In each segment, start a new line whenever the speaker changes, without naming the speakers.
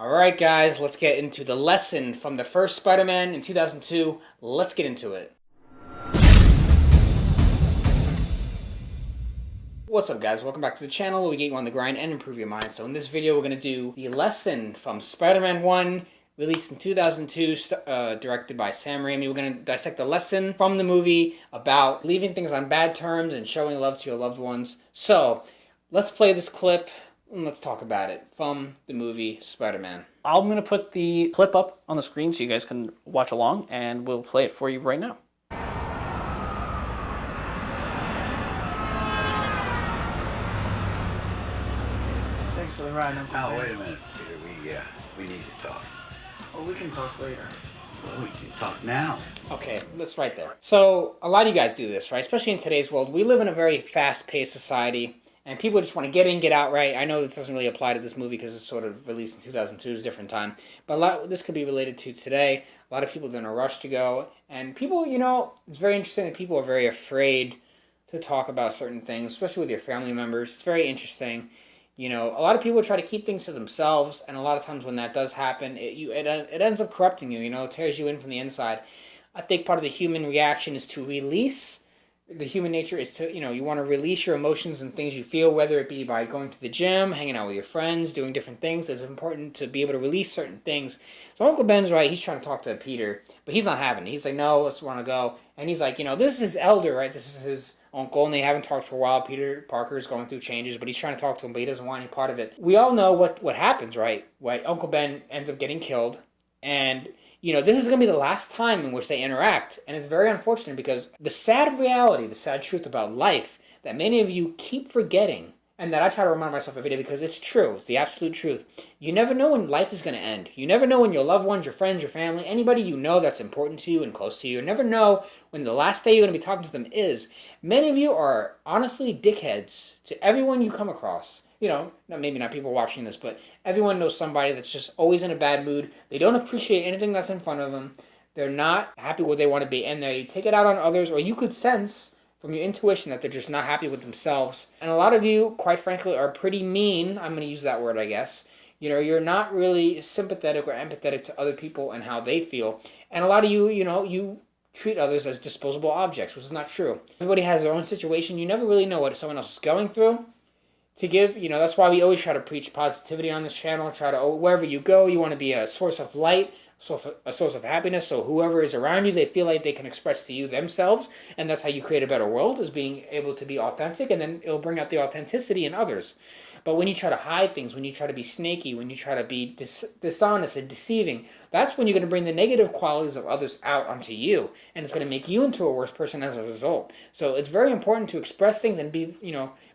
Alright guys, let's get into the lesson from the first Spider-Man in 2002. Let's get into it. What's up guys, welcome back to the channel where we get you on the grind and improve your mind. So in this video we're going to do the lesson from Spider-Man 1, released in 2002, directed by Sam Raimi. We're going to dissect the lesson from the movie about leaving things on bad terms and showing love to your loved ones. So, let's play this clip and let's talk about it from the movie Spider-Man.
I'm going to put the clip up on the screen so you guys can watch along, and we'll play it for you right now.
Thanks for the ride, Uncle Ben.
Oh, wait a minute, Peter. We need to talk.
Well, we can talk later.
Well, we can talk now.
Okay, that's right there. So, a lot of you guys do this, right? Especially in today's world. We live in a very fast-paced society, and people just want to get in, get out, right? I know this doesn't really apply to this movie because it's sort of released in 2002, it's a different time. But this could be related to today. A lot of people are in a rush to go. And people, it's very interesting that people are very afraid to talk about certain things, especially with your family members. It's very interesting. A lot of people try to keep things to themselves, and a lot of times when that does happen, it ends up corrupting you, it tears you in from the inside. I think part of the human reaction is to release. The human nature is to, you want to release your emotions and things you feel, whether it be by going to the gym, hanging out with your friends, doing different things. It's important to be able to release certain things. So Uncle Ben's right. He's trying to talk to Peter, but he's not having it. He's like, no, let's want to go. And he's like, this is his elder, right? This is his uncle, and they haven't talked for a while. Peter Parker is going through changes, but he's trying to talk to him, but he doesn't want any part of it. We all know what happens, right? Uncle Ben ends up getting killed, and this is going to be the last time in which they interact. And it's very unfortunate because the sad reality, the sad truth about life that many of you keep forgetting, and that I try to remind myself every day because it's true. It's the absolute truth. You never know when life is going to end. You never know when your loved ones, your friends, your family, anybody you know that's important to you and close to you, you never know when the last day you're going to be talking to them is. Many of you are honestly dickheads to everyone you come across. Maybe not people watching this, but everyone knows somebody that's just always in a bad mood. They don't appreciate anything that's in front of them. They're not happy where they want to be, and they take it out on others, or you could sense from your intuition that they're just not happy with themselves. And a lot of you, quite frankly, are pretty mean. I'm going to use that word, I guess. You're not really sympathetic or empathetic to other people and how they feel. And a lot of you, you treat others as disposable objects, which is not true. Everybody has their own situation. You never really know what someone else is going through. To give, that's why we always try to preach positivity on this channel. Wherever you go, you want to be a source of light, a source of happiness, so whoever is around you, they feel like they can express to you themselves, and that's how you create a better world, is being able to be authentic, and then it'll bring out the authenticity in others. But when you try to hide things, when you try to be snaky, when you try to be dishonest and deceiving, that's when you're going to bring the negative qualities of others out onto you, and it's going to make you into a worse person as a result. So it's very important to express things and be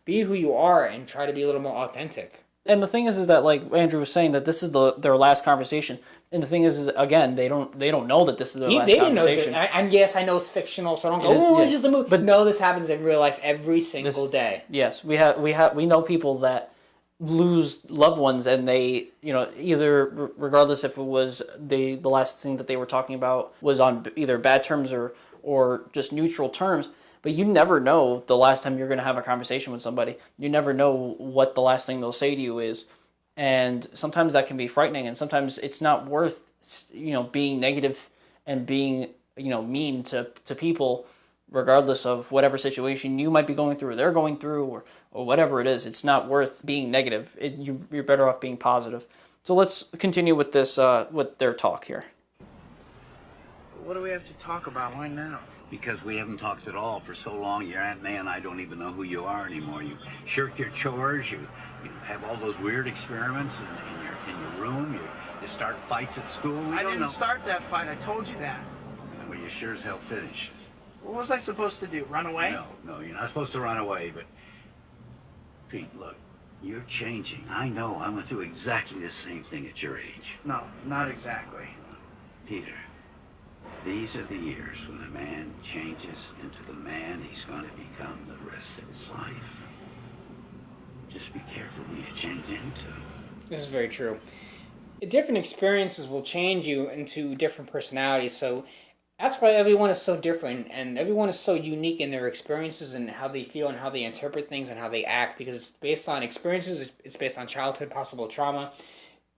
who you are and try to be a little more authentic.
And the thing is that, like Andrew was saying, that this is their last conversation. And the thing is again, they don't know that this is their last conversation.
And yes, I know it's fictional, so I don't go, it's just the movie. But no, this happens in real life every single day.
Yes, we know people that lose loved ones, and they, either, regardless if it was the last thing that they were talking about was on either bad terms or just neutral terms. But you never know the last time you're going to have a conversation with somebody. You never know what the last thing they'll say to you is. And sometimes that can be frightening, and sometimes it's not worth, being negative and being, mean to people, regardless of whatever situation you might be going through or they're going through or whatever it is. It's not worth being negative. You're better off being positive. So let's continue with this, with their talk here.
What do we have to talk about? Why now?
Because we haven't talked at all for so long. Your Aunt May and I don't even know who you are anymore. You shirk your chores. You have all those weird experiments in your room. You start fights at school.
I didn't start that fight. I told you that.
Well, you sure as hell finished.
What was I supposed to do? Run away?
No, you're not supposed to run away. But Pete, look, you're changing. I know. I went through exactly the same thing at your age.
No, not exactly.
Peter. These are the years when a man changes into the man he's going to become the rest of his life. Just be careful who you change into.
This is very true. Different experiences will change you into different personalities, so that's why everyone is so different, and everyone is so unique in their experiences and how they feel and how they interpret things and how they act, because it's based on experiences, it's based on childhood, possible trauma.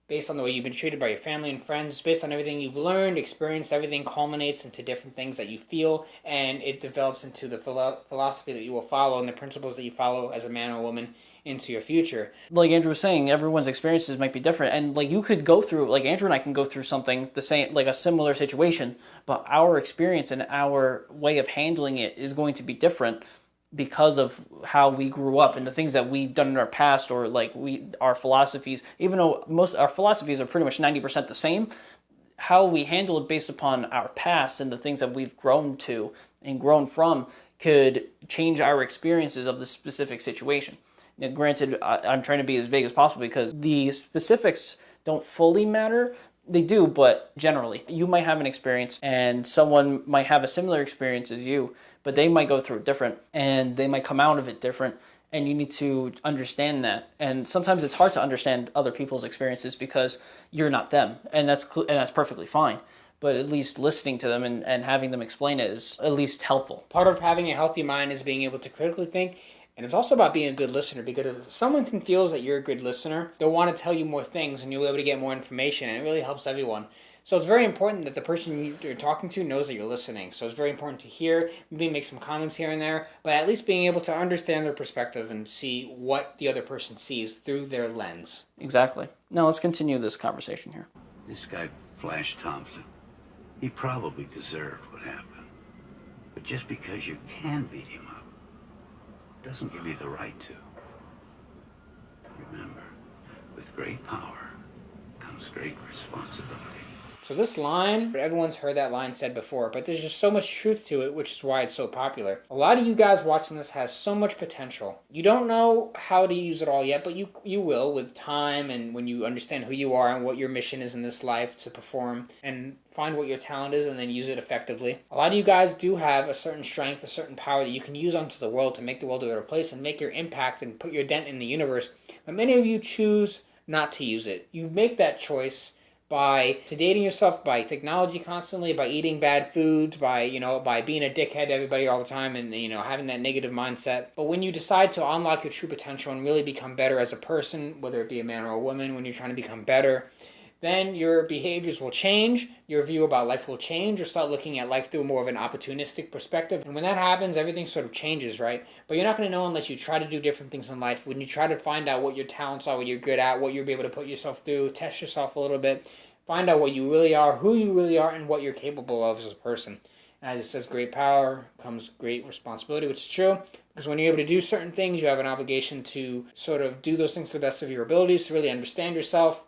based on the way you've been treated by your family and friends, based on everything you've learned, experienced, everything culminates into different things that you feel, and it develops into the philosophy that you will follow and the principles that you follow as a man or woman into your future.
Like Andrew was saying, everyone's experiences might be different, and like you could go through, like Andrew and I can go through something the same, like a similar situation, but our experience and our way of handling it is going to be different because of how we grew up and the things that we've done in our past, or like our philosophies. Even though most our philosophies are pretty much 90% the same, how we handle it based upon our past and the things that we've grown to and grown from could change our experiences of the specific situation. Now, granted, I'm trying to be as vague as possible because the specifics don't fully matter. They do, but generally, you might have an experience and someone might have a similar experience as you, but they might go through it different and they might come out of it different, and you need to understand that. And sometimes it's hard to understand other people's experiences because you're not them, and that's perfectly fine. But at least listening to them and having them explain it is at least helpful.
Part of having a healthy mind is being able to critically think. And it's also about being a good listener, because if someone feels that you're a good listener, they'll want to tell you more things and you'll be able to get more information, and it really helps everyone. So it's very important that the person you're talking to knows that you're listening. So it's very important to hear, maybe make some comments here and there, but at least being able to understand their perspective and see what the other person sees through their lens.
Exactly. Now let's continue this conversation here.
This guy, Flash Thompson, he probably deserved what happened. But just because you can beat him up doesn't give you the right to. Remember, with great power comes great responsibility.
So this line, everyone's heard that line said before, but there's just so much truth to it, which is why it's so popular. A lot of you guys watching this has so much potential. You don't know how to use it all yet, but you will with time, and when you understand who you are and what your mission is in this life to perform and find what your talent is and then use it effectively. A lot of you guys do have a certain strength, a certain power that you can use onto the world to make the world a better place and make your impact and put your dent in the universe. But many of you choose not to use it. You make that choice by sedating yourself by technology constantly, by eating bad foods, by being a dickhead to everybody all the time, and having that negative mindset. But when you decide to unlock your true potential and really become better as a person, whether it be a man or a woman, when you're trying to become better, then your behaviors will change, your view about life will change, or start looking at life through more of an opportunistic perspective. And when that happens, everything sort of changes, right? But you're not going to know unless you try to do different things in life. When you try to find out what your talents are, what you're good at, what you'll be able to put yourself through, test yourself a little bit, find out what you really are, who you really are, and what you're capable of as a person. And as it says, great power comes great responsibility, which is true. Because when you're able to do certain things, you have an obligation to sort of do those things to the best of your abilities, to really understand yourself.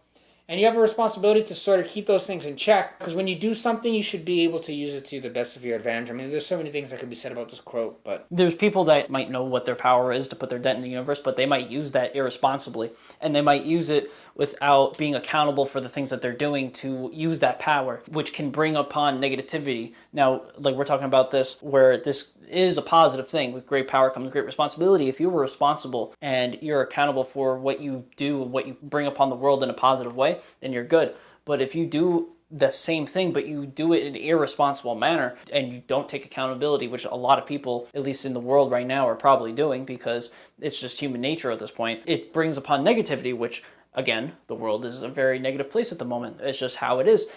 And you have a responsibility to sort of keep those things in check, because when you do something, you should be able to use it to the best of your advantage. I mean, there's so many things that could be said about this quote, but
there's people that might know what their power is to put their dent in the universe, but they might use that irresponsibly, and they might use it without being accountable for the things that they're doing to use that power, which can bring upon negativity. Now, like we're talking about this, where this is a positive thing. With great power comes great responsibility. If you were responsible and you're accountable for what you do and what you bring upon the world in a positive way, then you're good. But if you do the same thing, but you do it in an irresponsible manner and you don't take accountability, which a lot of people, at least in the world right now, are probably doing because it's just human nature at this point, it brings upon negativity, which, again, the world is a very negative place at the moment. It's just how it is.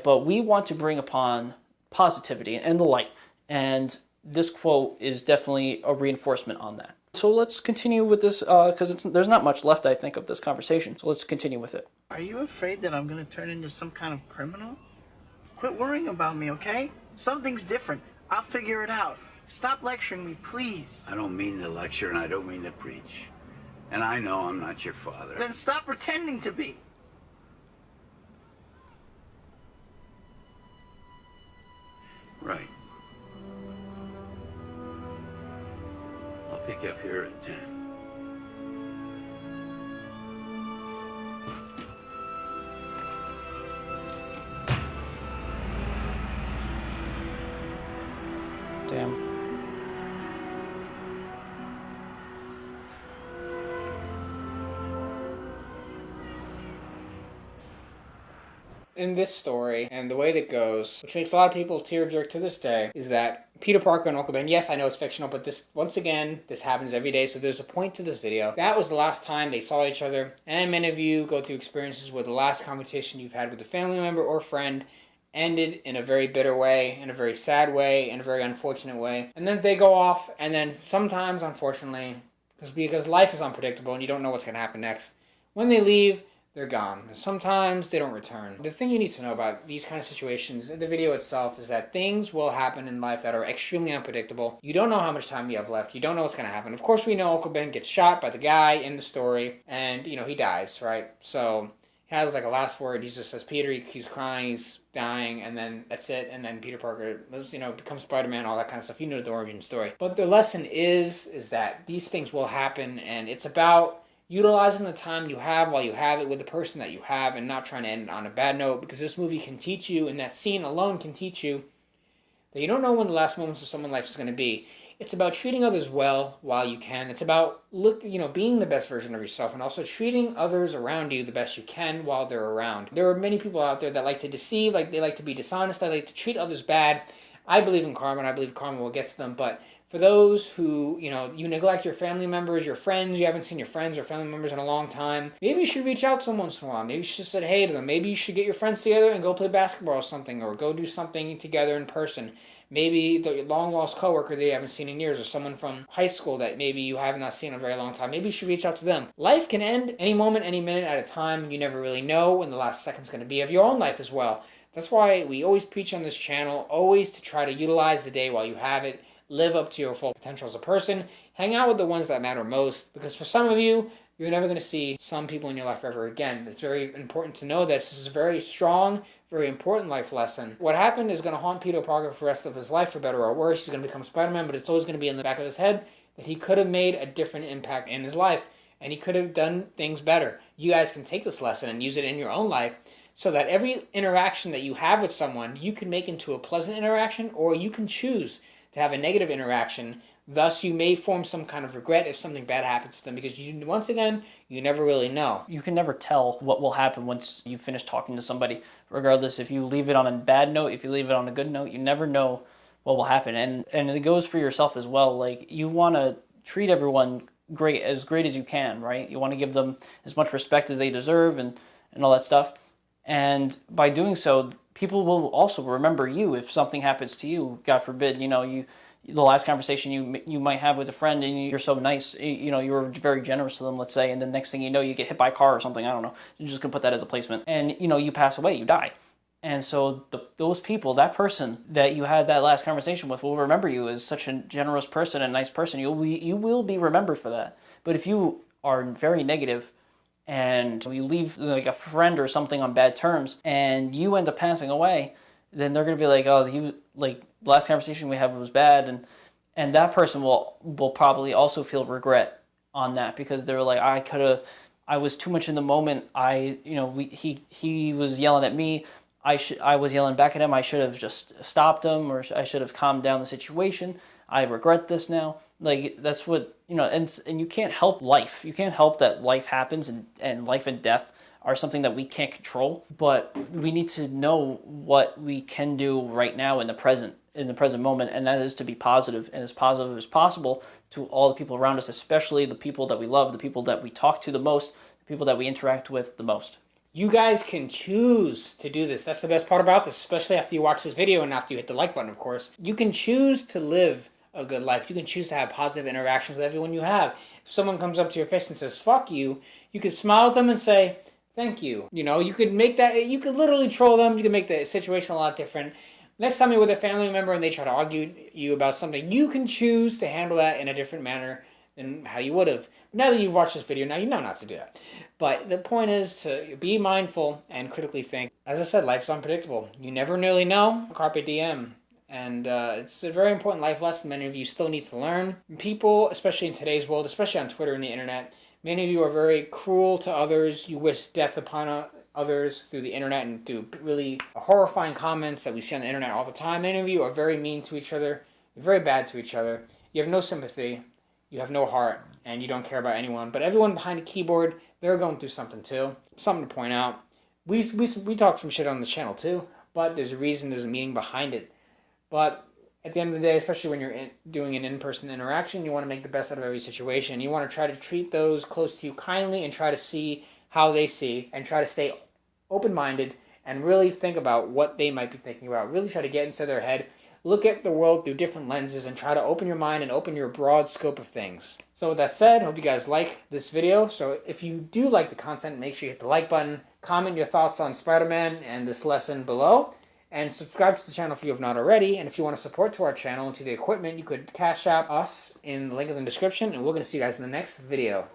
But we want to bring upon positivity and the light. And this quote is definitely a reinforcement on that. So let's continue with this, because there's not much left, I think, of this conversation. So let's continue with it.
Are you afraid that I'm gonna turn into some kind of criminal? Quit worrying about me, okay? Something's different. I'll figure it out. Stop lecturing me, please.
I don't mean to lecture and I don't mean to preach. And I know I'm not your father.
Then stop pretending to be.
Right. I'll pick you up here at 10.
Damn.
in this story and the way that goes, which makes a lot of people tear jerk to this day, is that Peter Parker and Uncle Ben, yes, I know it's fictional, but this, once again, this happens every day, so there's a point to this video. That was the last time they saw each other, and many of you go through experiences where the last conversation you've had with a family member or friend ended in a very bitter way, in a very sad way, in a very unfortunate way. And then they go off, and then sometimes, unfortunately, because life is unpredictable and you don't know what's going to happen next, when they leave, they're gone. Sometimes they don't return. The thing you need to know about these kind of situations in the video itself is that things will happen in life that are extremely unpredictable. You don't know how much time you have left. You don't know what's going to happen. Of course, we know Uncle Ben gets shot by the guy in the story, and, you know, he dies, right? So he has like a last word. He just says, Peter, he's crying, he's dying, and then that's it. And then Peter Parker, you know, becomes Spider-Man, all that kind of stuff. You know the origin story. But the lesson is that these things will happen, and it's about utilizing the time you have while you have it with the person that you have and not trying to end on a bad note, because this movie can teach you, and that scene alone can teach you, that you don't know when the last moments of someone's life is going to be. It's about treating others well while you can. It's about being the best version of yourself, and also treating others around you the best you can while they're around. There are many people out there that like to deceive, like they like to be dishonest, they like to treat others bad. I believe in karma, and I believe karma will get to them, but for those who, you neglect your family members, your friends, you haven't seen your friends or family members in a long time, maybe you should reach out to them once in a while. Maybe you should say hey to them. Maybe you should get your friends together and go play basketball or something, or go do something together in person. Maybe the long-lost coworker that you haven't seen in years, or someone from high school that maybe you have not seen in a very long time. Maybe you should reach out to them. Life can end any moment, any minute at a time. You never really know when the last second's going to be of your own life as well. That's why we always preach on this channel, always to try to utilize the day while you have it. Live up to your full potential as a person. Hang out with the ones that matter most, because for some of you, you're never going to see some people in your life ever again. It's very important to know this. This is a very strong, very important life lesson. What happened is going to haunt Peter Parker for the rest of his life, for better or worse. He's going to become Spider-Man, but it's always going to be in the back of his head that he could have made a different impact in his life, and he could have done things better. You guys can take this lesson and use it in your own life, so that every interaction that you have with someone, you can make into a pleasant interaction, or you can choose to have a negative interaction. Thus, you may form some kind of regret if something bad happens to them, because once again, you never really know.
You can never tell what will happen once you finish talking to somebody, regardless if you leave it on a bad note, if you leave it on a good note. You never know what will happen, and it goes for yourself as well. Like, you want to treat everyone great as you can, right? You want to give them as much respect as they deserve, and all that stuff. And by doing so, people will also remember you if something happens to you. God forbid, the last conversation you might have with a friend, and you're so nice, you were very generous to them, let's say, and the next thing you know, you get hit by a car or something. I don't know. You're just gonna put that as a placement, and you pass away, you die. And so those people, that person that you had that last conversation with, will remember you as such a generous person and nice person. You will be remembered for that. But if you are very negative, and you leave like a friend or something on bad terms, and you end up passing away, then they're gonna be like, oh, the last conversation we had was bad, and that person will probably also feel regret on that, because they're like, I was too much in the moment. He was yelling at me. I was yelling back at him. I should have just stopped him, or I should have calmed down the situation. I regret this now. Like, that's what, and you can't help life. You can't help that life happens, and life and death are something that we can't control. But we need to know what we can do right now in the present moment, and that is to be positive, and as positive as possible to all the people around us, especially the people that we love, the people that we talk to the most, the people that we interact with the most.
You guys can choose to do this. That's the best part about this, especially after you watch this video and after you hit the like button, of course. You can choose to live a good life. You can choose to have positive interactions with everyone you have. If someone comes up to your face and says, fuck you, you could smile at them and say, thank you. You could literally troll them. You could make the situation a lot different. Next time you're with a family member and they try to argue you about something, you can choose to handle that in a different manner than how you would have. Now that you've watched this video, now you know not to do that. But the point is to be mindful and critically think. As I said, life's unpredictable. You never really know. Carpe diem. And it's a very important life lesson many of you still need to learn. People, especially in today's world, especially on Twitter and the internet, many of you are very cruel to others. You wish death upon others through the internet and through really horrifying comments that we see on the internet all the time. Many of you are very mean to each other. You're very bad to each other. You have no sympathy. You have no heart. And you don't care about anyone. But everyone behind a keyboard, they're going through something too. Something to point out. we talk some shit on this channel too, but there's a reason, there's a meaning behind it. But at the end of the day, especially when you're doing an in-person interaction, you want to make the best out of every situation. You want to try to treat those close to you kindly and try to see how they see and try to stay open-minded and really think about what they might be thinking about. Really try to get into their head, look at the world through different lenses, and try to open your mind and open your broad scope of things. So with that said, hope you guys like this video. So if you do like the content, make sure you hit the like button, comment your thoughts on Spider-Man and this lesson below, and subscribe to the channel if you have not already. And if you want to support to our channel and to the equipment, you could Cash App us in the link in the description, and we're going to see you guys in the next video.